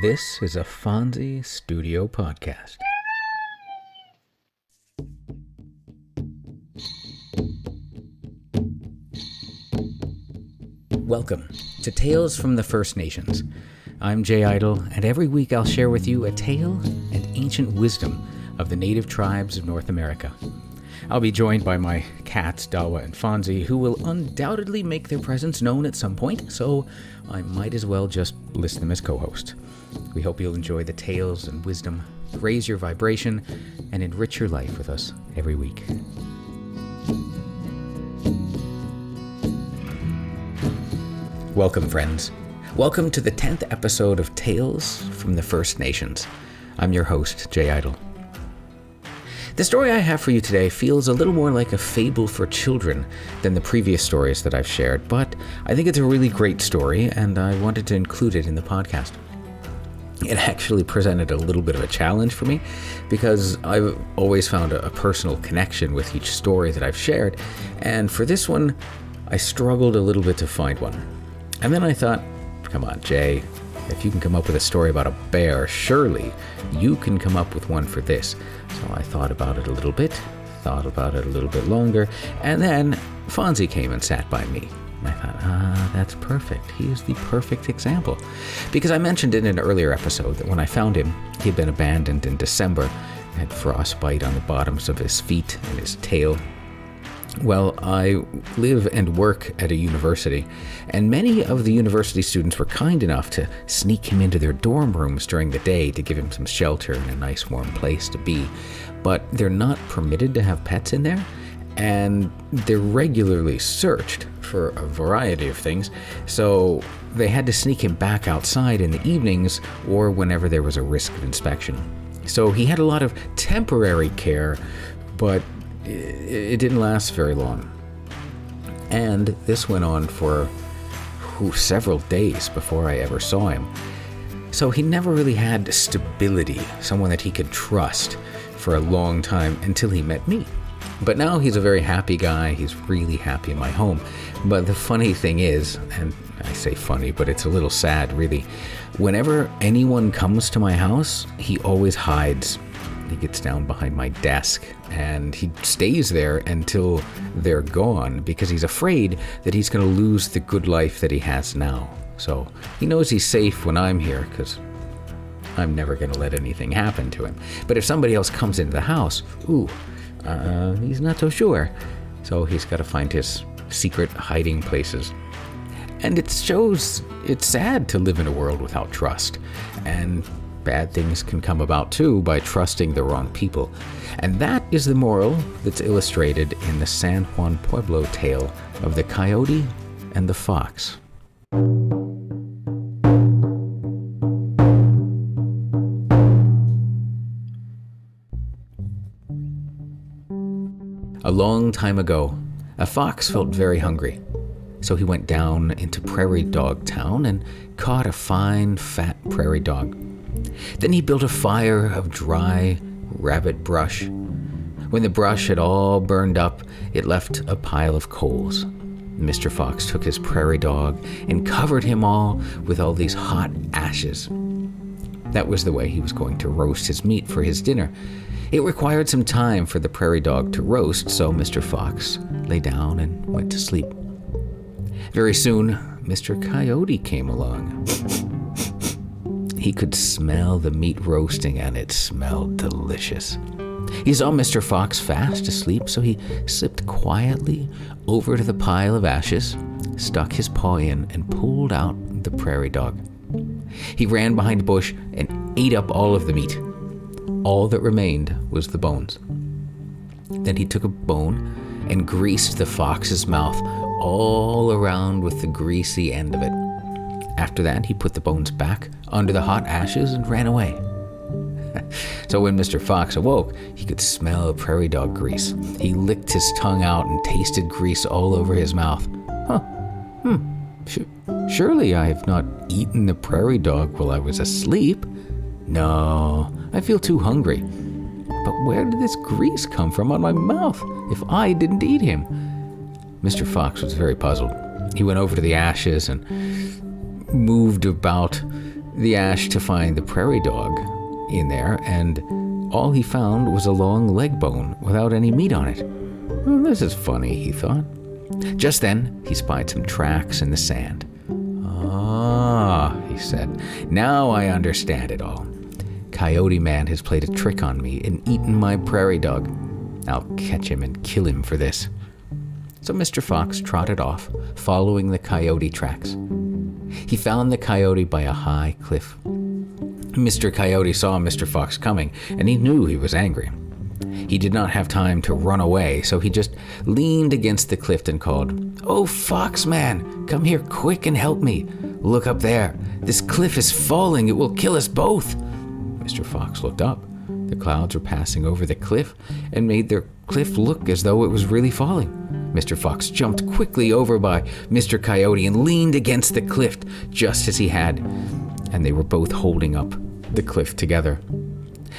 This is a Fonzie Studio podcast. Welcome to Tales from the First Nations. I'm Jay Idle, and every week I'll share with you a tale and ancient wisdom of the native tribes of North America. I'll be joined by my cats, Dawa and Fonzie, who will undoubtedly make their presence known at some point, so I might as well just list them as co-hosts. We hope you'll enjoy the tales and wisdom, raise your vibration, and enrich your life with us every week. Welcome, friends. Welcome to the 10th episode of Tales from the First Nations. I'm your host, Jay Idle. The story I have for you today feels a little more like a fable for children than the previous stories that I've shared, but I think it's a really great story, and I wanted to include it in the podcast. It actually presented a little bit of a challenge for me because I've always found a personal connection with each story that I've shared, and for this one, I struggled a little bit to find one. And then I thought, come on, Jay, if you can come up with a story about a bear, surely you can come up with one for this. So I thought about it a little bit longer, and then Fonzie came and sat by me. And I thought, that's perfect. He is the perfect example. Because I mentioned in an earlier episode that when I found him, he had been abandoned in December, had frostbite on the bottoms of his feet and his tail. Well, I live and work at a university, and many of the university students were kind enough to sneak him into their dorm rooms during the day to give him some shelter and a nice warm place to be. But they're not permitted to have pets in there, and they're regularly searched for a variety of things, so they had to sneak him back outside in the evenings or whenever there was a risk of inspection. So he had a lot of temporary care, but it didn't last very long. And this went on for several days before I ever saw him. So he never really had stability, someone that he could trust for a long time until he met me. But now he's a very happy guy. He's really happy in my home. But the funny thing is, and I say funny, but it's a little sad really, whenever anyone comes to my house, he always hides. He gets down behind my desk and he stays there until they're gone because he's afraid that he's going to lose the good life that he has now. So he knows he's safe when I'm here because I'm never going to let anything happen to him. But if somebody else comes into the house, he's not so sure. So he's got to find his secret hiding places. And it shows it's sad to live in a world without trust. And bad things can come about too by trusting the wrong people. And that is the moral that's illustrated in the San Juan Pueblo tale of the Coyote and the Fox. A long time ago, a fox felt very hungry. So he went down into Prairie Dog Town and caught a fine, fat prairie dog. Then he built a fire of dry rabbit brush. When the brush had all burned up, it left a pile of coals. Mr. Fox took his prairie dog and covered him all with all these hot ashes. That was the way he was going to roast his meat for his dinner. It required some time for the prairie dog to roast, so Mr. Fox lay down and went to sleep. Very soon, Mr. Coyote came along. He could smell the meat roasting, and it smelled delicious. He saw Mr. Fox fast asleep, so he slipped quietly over to the pile of ashes, stuck his paw in, and pulled out the prairie dog. He ran behind a bush and ate up all of the meat. All that remained was the bones. Then he took a bone and greased the fox's mouth all around with the greasy end of it. After that, he put the bones back under the hot ashes and ran away. So when Mr. Fox awoke, he could smell prairie dog grease. He licked his tongue out and tasted grease all over his mouth. Surely I have not eaten the prairie dog while I was asleep. No, I feel too hungry. But where did this grease come from on my mouth if I didn't eat him? Mr. Fox was very puzzled. He went over to the ashes and moved about the ash to find the prairie dog in there, and all he found was a long leg bone without any meat on it. Well, this is funny, he thought. Just then, he spied some tracks in the sand. Ah, he said, now I understand it all. Coyote Man has played a trick on me and eaten my prairie dog. I'll catch him and kill him for this. So Mr. Fox trotted off, following the coyote tracks. He found the coyote by a high cliff. Mr. Coyote saw Mr. Fox coming, and he knew he was angry. He did not have time to run away, so he just leaned against the cliff and called, "Oh, Fox Man, come here quick and help me. Look up there. This cliff is falling. It will kill us both." Mr. Fox looked up. The clouds were passing over the cliff and made the cliff look as though it was really falling. Mr. Fox jumped quickly over by Mr. Coyote and leaned against the cliff just as he had, and they were both holding up the cliff together.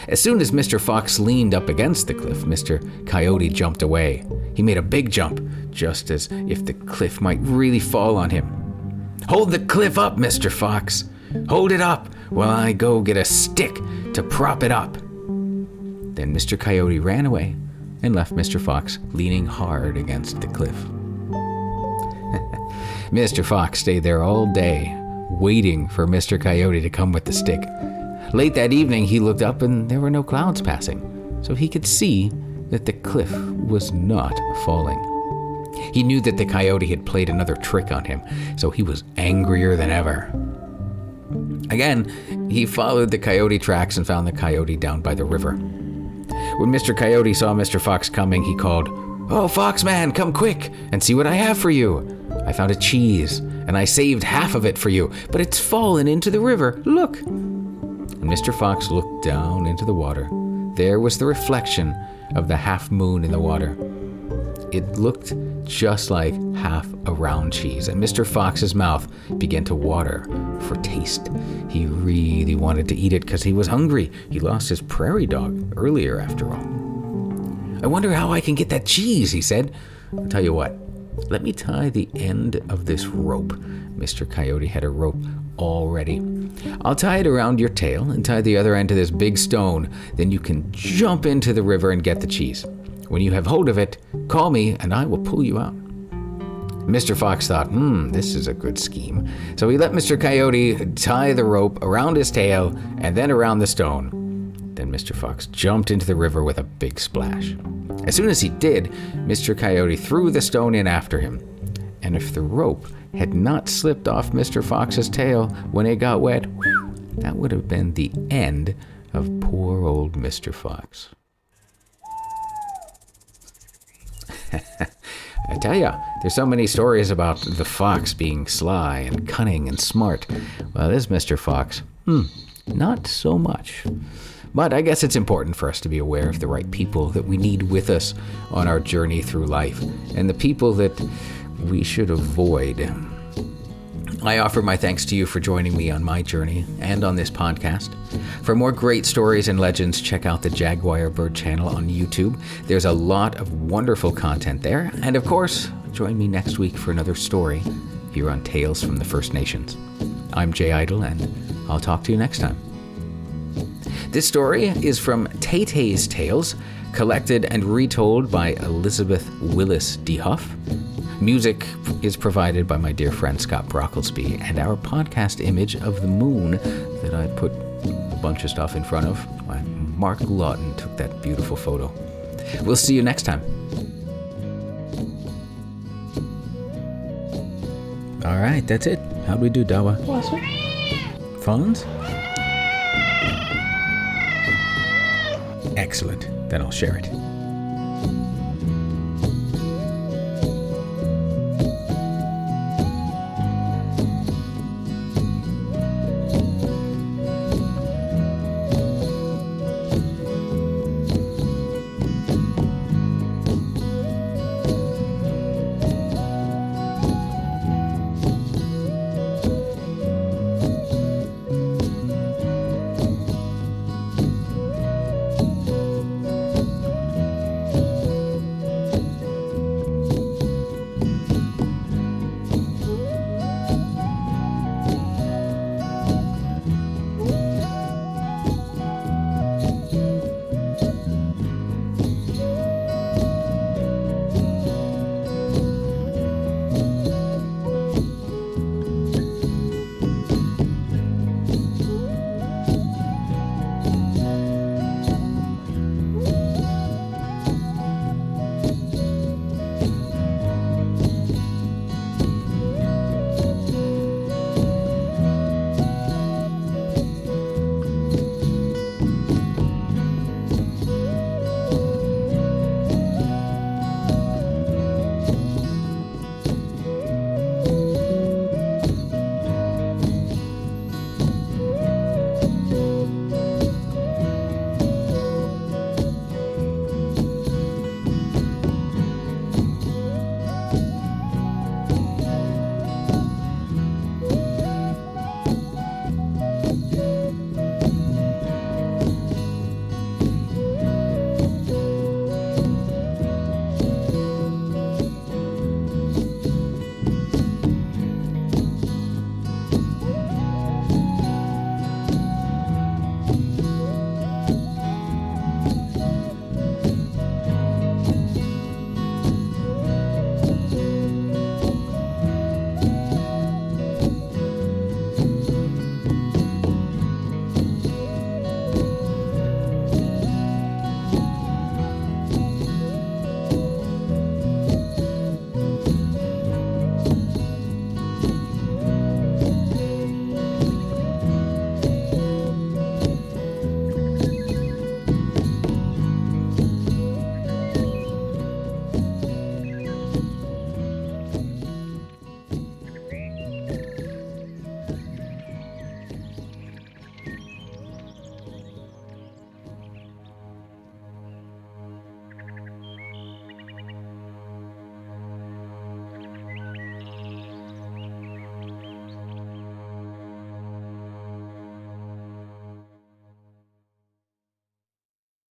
As soon as Mr. Fox leaned up against the cliff, Mr. Coyote jumped away. He made a big jump, just as if the cliff might really fall on him. "Hold the cliff up, Mr. Fox. Hold it up while I go get a stick to prop it up." Then Mr. Coyote ran away and left Mr. Fox leaning hard against the cliff. Mr. Fox stayed there all day, waiting for Mr. Coyote to come with the stick. Late that evening, he looked up and there were no clouds passing, so he could see that the cliff was not falling. He knew that the coyote had played another trick on him, so he was angrier than ever. Again, he followed the coyote tracks and found the coyote down by the river. When Mr. Coyote saw Mr. Fox coming, he called, "Oh, Fox Man, come quick and see what I have for you. I found a cheese, and I saved half of it for you, but it's fallen into the river. Look." And Mr. Fox looked down into the water. There was the reflection of the half moon in the water. It looked just like half a round cheese, and Mr. Fox's mouth began to water for taste. He really wanted to eat it because he was hungry. He lost his prairie dog earlier, after all. "I wonder how I can get that cheese," he said. "I'll tell you what, let me tie the end of this rope." Mr. Coyote had a rope all ready. "I'll tie it around your tail and tie the other end to this big stone. Then you can jump into the river and get the cheese. When you have hold of it, call me and I will pull you out." Mr. Fox thought, this is a good scheme. So he let Mr. Coyote tie the rope around his tail and then around the stone. Then Mr. Fox jumped into the river with a big splash. As soon as he did, Mr. Coyote threw the stone in after him. And if the rope had not slipped off Mr. Fox's tail when it got wet, that would have been the end of poor old Mr. Fox. I tell ya, there's so many stories about the fox being sly and cunning and smart. Well, this Mr. Fox, not so much. But I guess it's important for us to be aware of the right people that we need with us on our journey through life, and the people that we should avoid. I offer my thanks to you for joining me on my journey and on this podcast. For more great stories and legends, check out the Jaguar Bird channel on YouTube. There's a lot of wonderful content there. And of course, join me next week for another story here on Tales from the First Nations. I'm Jay Idle, and I'll talk to you next time. This story is from Tay-Tay's Tales, collected and retold by Elizabeth Willis DeHuff. Music is provided by my dear friend Scott Brocklesby, and our podcast image of the moon that I put a bunch of stuff in front of, Mark Lawton took that beautiful photo. We'll see you next time. All right, that's it. How'd we do, Dawa? Awesome. Phones? Excellent. Then I'll share it.